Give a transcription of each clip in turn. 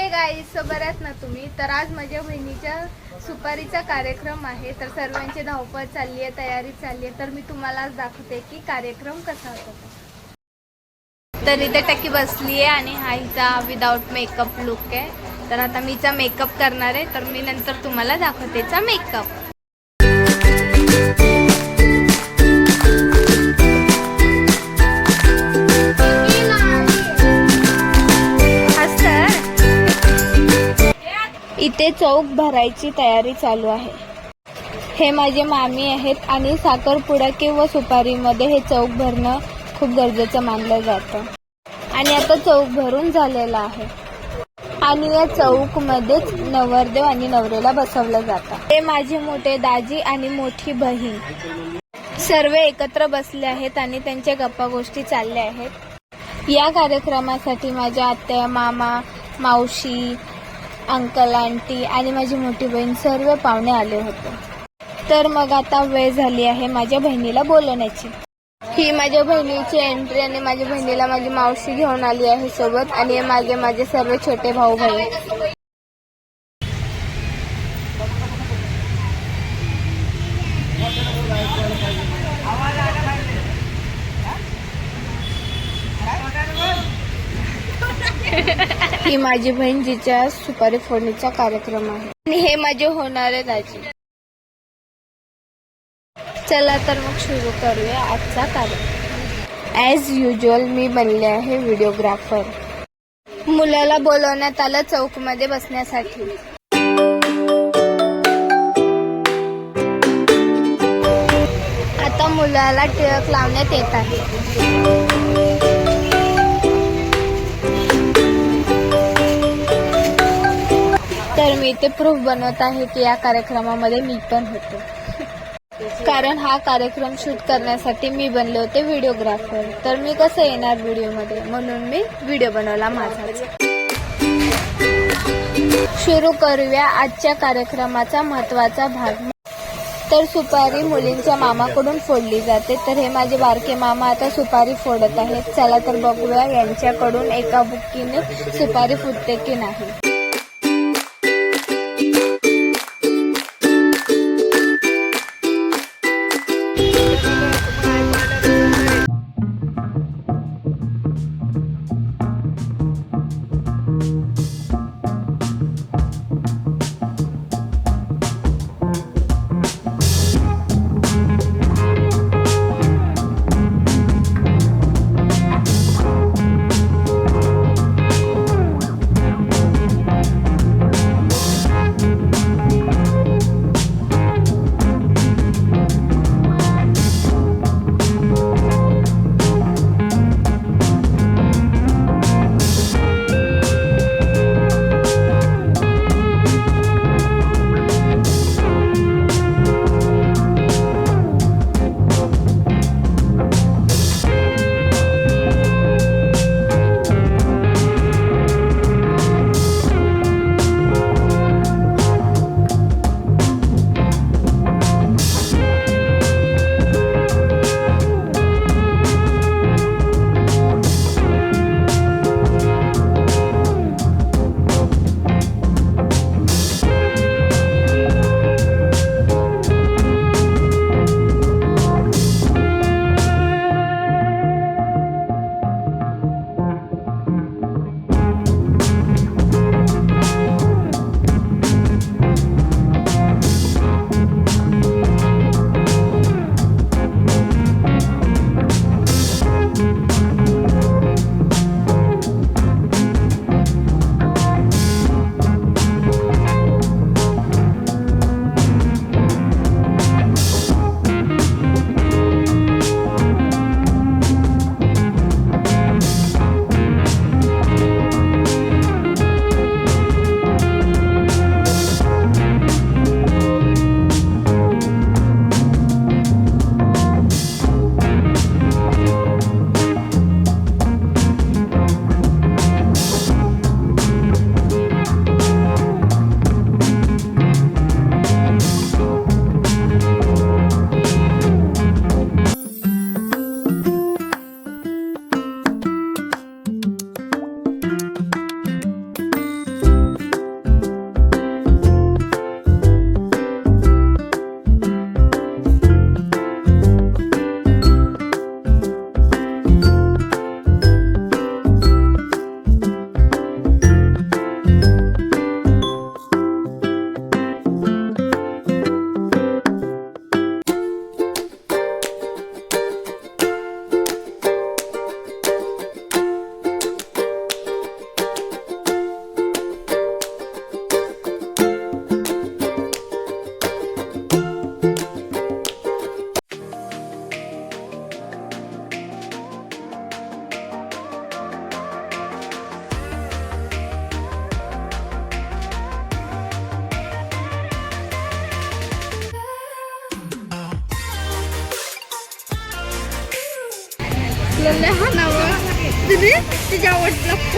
Hey guys, so बऱ्यात ना तुम्ही. तर आज माझ्या बहिणीच्या सुपारीचा कार्यक्रम आहे. तर सर्वांची धावपळ चालली आहे, तयारी चालली आहे. तर मी तुम्हाला आज दाखवते की कार्यक्रम कसा होता. तर इथे टक्की बसली आहे आणि हा हिचा विदाउट मेकअप लुक आहे. तर आता मीचा मेकअप करणार आहे. तर मी नंतर तुम्हाला दाखवतेचा मेकअप. इथे चौक भरायची तयारी चालू आहे. हे माझे मामी आहेत आणि साखरपुडा किंवा सुपारीमध्ये हे चौक भरणं खूप गरजेचं मानलं जातं. आणि आता चौक भरून झालेला आहे आणि या चौक मध्येच नवरदेव आणि नवरेला बसवलं जातं. हे माझे मोठे दाजी आणि मोठी बहीण सर्व एकत्र बसले आहेत आणि त्यांच्या गप्पा गोष्टी चालल्या आहेत. या कार्यक्रमासाठी माझ्या आत्या, मामा, मावशी, अंकल, आंटी आणि माझी मोठी बहीण सर्व पाहुणे आले होते. तर मग आता वेळ झाली आहे माझ्या बहिणीला बोलवण्याची. ही माझ्या बहिणीची एंट्री आणि माझ्या बहिणीला माझी मावशी घेऊन आली आहे सोबत. आणि हे माझे सर्व छोटे भाऊ बहीण. ही माझी बहीण जिच्या सुपारी फोडणीचा कार्यक्रम आहे. आणि हे माझे होणारे दाजी. चला तर मग सुरू करूया आजचा कार्यक्रम. ॲज युजल मी बनले आहे व्हिडिओग्राफर. मुलाला बोलवण्यात आलं चौकमध्ये बसण्यासाठी. आता मुलाला टिळक लावण्यात येत आहे. तर मी इथे प्रूफ बनवत आहे की या कार्यक्रमामध्ये मी पण होते. कारण हा कार्यक्रम शूट करण्यासाठी मी बनले होते व्हिडिओग्राफर. तर मी कसं येणार व्हिडिओमध्ये, म्हणून मी व्हिडिओ बनवला माझा. सुरू करूया आजच्या कार्यक्रमाचा महत्त्वाचा भाग. तर सुपारी मुलींच्या मामाकडून फोडली जाते. तर हे माझे बारके मामा आता सुपारी फोडत आहेत. चला तर बघूया यांच्याकडून एका बुक्कीने सुपारी फुटते की नाही.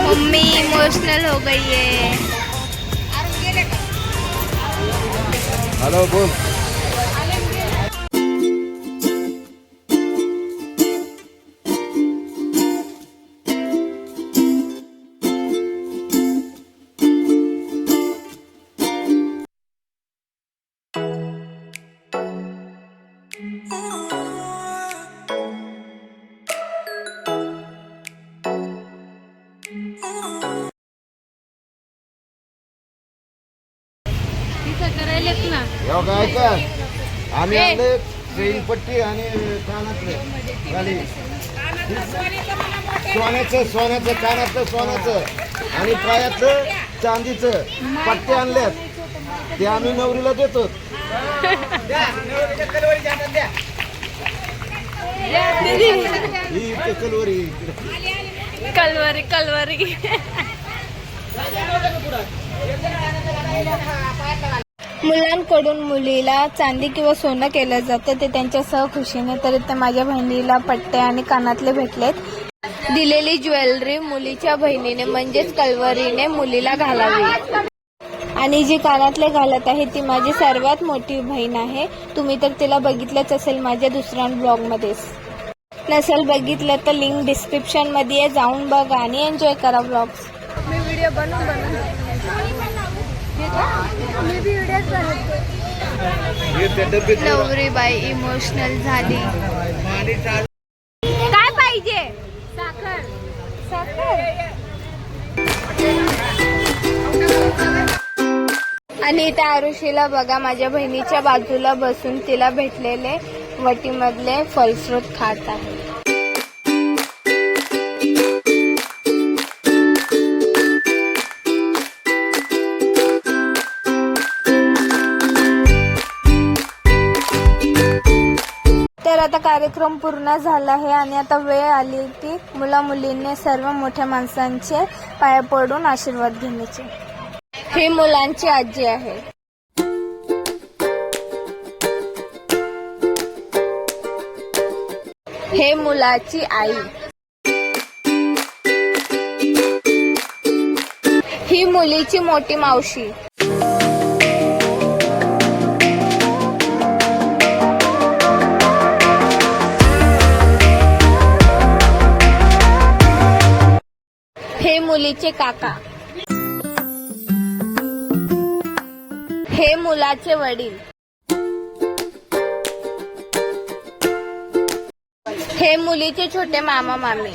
मम्मी इमोशनल हो गई है. हॅलो बोल. हो काय का आम्ही आणले ट्रेन पट्टी आणि कानातले खाली सोन्याचं कानातलं सोन्याचं आणि पायातलं चांदीचं पट्टे आणल्यात ते आम्ही नवरीला देतो. ही इथे कलवरी कलवरी कलवरी. मुलांकडून मुलीला चांदी किंवा सोनं केलं जातं ते त्यांच्या सहखुशीने. तर ते माझ्या बहिणीला पट्टे आणि कानातले भेटलेत. दिलेली ज्वेलरी मुलीच्या बहिणीने म्हणजेच कलवरीने मुलीला घालावी. आणि जी कानातले घालत आहे ती माझी सर्वात मोठी बहीण आहे. तुम्ही तर तिला बघितलंच असेल माझ्या दुसऱ्या ब्लॉगमध्येच. नसेल बघितलं तर लिंक डिस्क्रिप्शन मध्ये आहे, जाऊन बघा आणि एन्जॉय करा ब्लॉग्स. मी व्हिडिओ नवरीबाई इमोशनल झाली. काय पाहिजे? साखर. आणि त्या आरुषीला बघा माझ्या बहिणीच्या बाजूला बसून तिला भेटलेले वटीमधले फलस्रोत खात आहे. तर आता कार्यक्रम पूर्ण झाला आहे आणि आता वेळ आली की मुला मुलींनी सर्व मोठ्या माणसांचे पाया पडून आशीर्वाद घेण्याचे. ही मुलांची आजी आहे. हे मुलाची आई. ही मुलीची मोठी मावशी. हे मुलीचे काका. हे मुलाचे वडील. हे मुलीचे छोटे मामा मामी.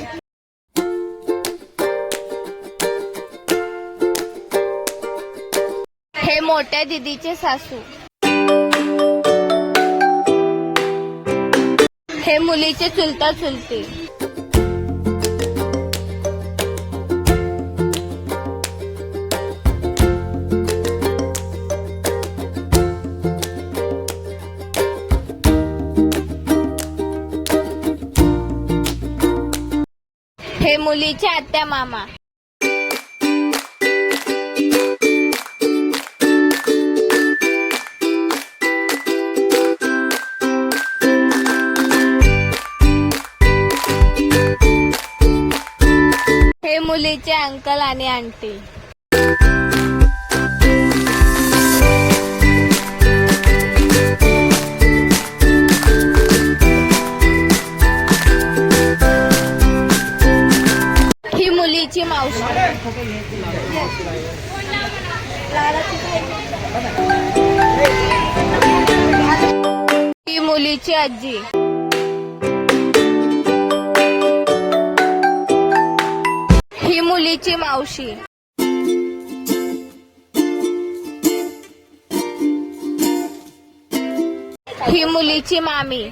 हे मोठ्या दीदीचे सासू. हे मुलीचे चुलता चुलती. हे मुलीचे आत्या मामा. हे मुलीचे अंकल आणि आंटी. ही मुलीची मावशी. ही मुलीची आजी. ही मुलीची मावशी. ही मुलीची मामी.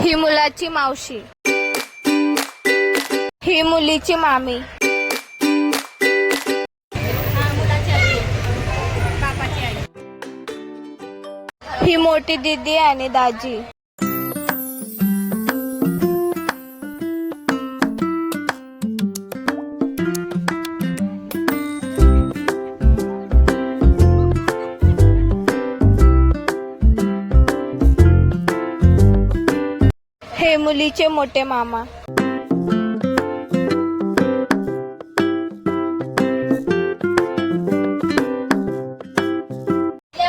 ही मुलाची मावशी. ही मुलीची मामी. ही मोठी दीदी आणि दाजी. मुलीचे मोठे मामा.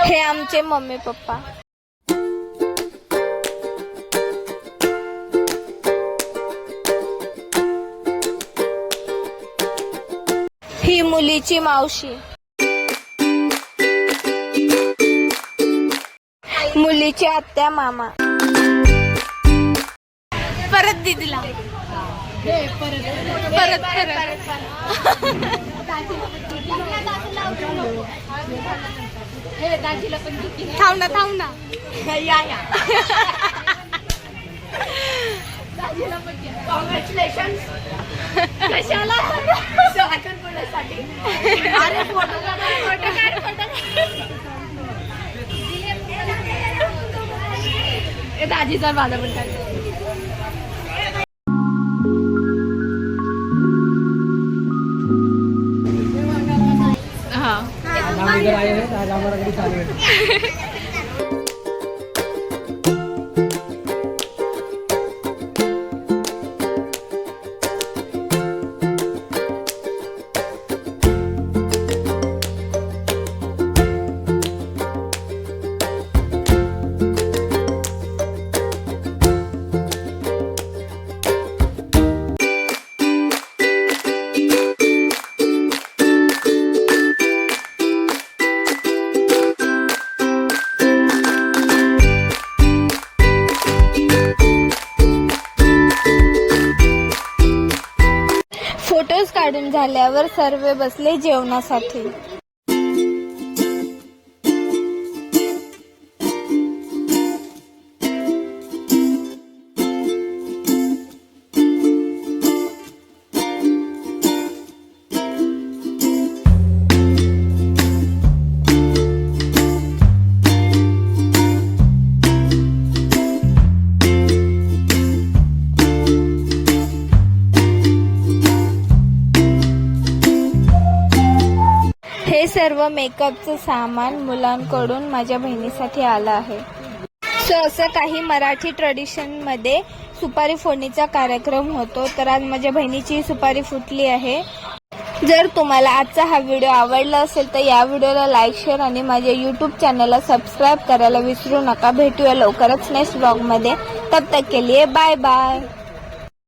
हे आमचे मम्मी पप्पा. ही मुलीची मावशी. मुलीची आत्या मामा. परत दीदीला. परत थांब ना या कॉंग्रॅच्युलेशन. कशाला साखरपुड्यासाठी. अरे फोटो दाजीचा माझा पण टाक. हम इधर आए हैं आज हमारा गाड़ी चालू है. फोटोज काढून झाल्यावर सर्व बसले जेवणासाठी. हे सर्व मेकअपचं सामान मुलांकडून माझ्या बहिणीसाठी आलं आहे. असं काही मराठी ट्रेडिशनमध्ये सुपारी फोडणीचा कार्यक्रम होतो. तर आज माझ्या बहिणीची सुपारी फुटली आहे. जर तुम्हाला आजचा हा व्हिडिओ आवडला असेल तर या व्हिडिओला लाईक, शेअर आणि माझ्या यूट्यूब चॅनलला सबस्क्राईब करायला विसरू नका. भेटूया लवकरच नेक्स्ट व्लॉगमध्ये. तब तक के लिए बाय बाय.